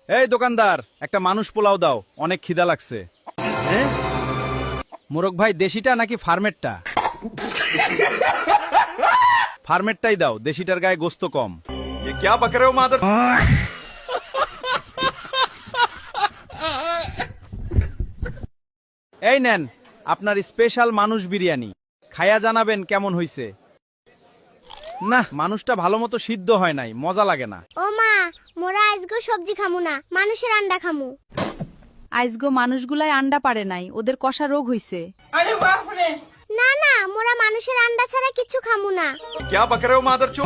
এই দোকানদার, একটা মানুষ পোলাও দাও, অনেক খিদা লাগছে। হ্যাঁ মোরক ভাই, দেশিটা নাকি ফার্মেরটা? ফার্মেরটাই দাও, দেশিটার গায়ে গোস্ত কম। ये क्या बक रहे हो मादर। এই নেন আপনার স্পেশাল মানুষ বিরিয়ানি, খায়া জানাবেন কেমন হইছে। না, মানুষটা ভালো মতো সিদ্ধ হয় নাই, মজা লাগে না। ও মা, মোরা আজগো সবজি খামু না, মানুষের আন্ডা খামু। আইজগো মানুষগুলাই আন্ডা পারে নাই, ওদের কষা রোগ হইছে। না না, মোরা মানুষের আন্ডা ছাড়া কিছু খামু না। क्या बक रहे हो मादर चो।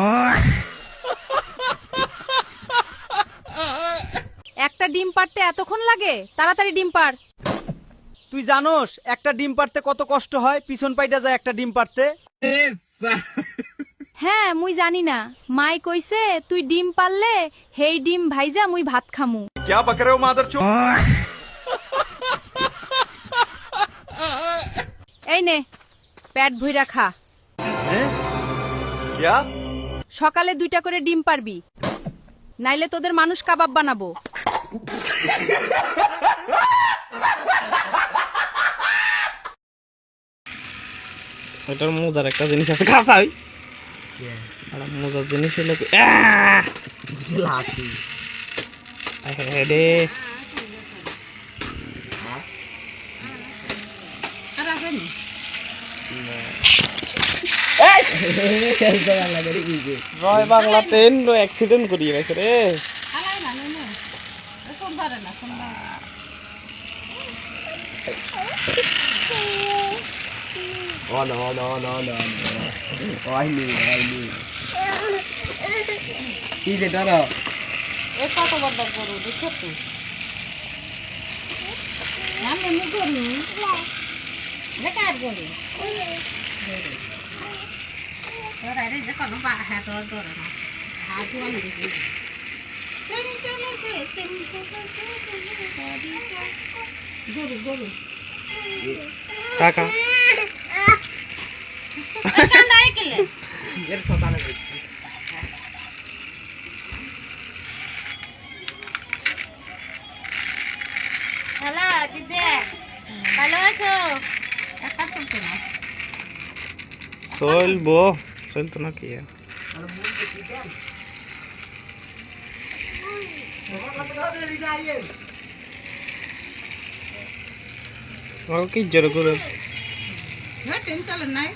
একটা ডিম পারতে এতক্ষণ লাগে? তাড়াতাড়ি ডিম পার। তুই জানোস একটা ডিম পারতে কত কষ্ট হয়? পিছন পাইটা যায় একটা ডিম পারতে। হ্যাঁ মুই জানি না, মাই কইছে তুই ডিম পারলে হেই ডিম ভাইজা মুই ভাত খামু। क्या बक रहे हो मादर चो। এই নে পেট ভইরা খা। क्या সকালে 2টা করে ডিম পারবি, নাইলে তোদের মানুষ কাবাব বানাবো। এটার মজার একটা জিনিস আছে, খাসাই মজার জিনিস হলো রে রয় বাংলা ট্রেন অ্যাক্সিডেন্ট করিয়ে গেছে রে। কি যে ডর এ কত বড় গরু দেখছো তো? আমি এমনি গরু দেখা আর গরু তোরা রে দেখো না বা হাত ধরে না হাত ধরে গরু গরু কাকা দাঁড়িয়ে গেলে এর সকালে হ্যালো দিদি, ভালো আছো? একা করতে না চলবো, চলতো না কি কি জোর করে টেনশন নাই।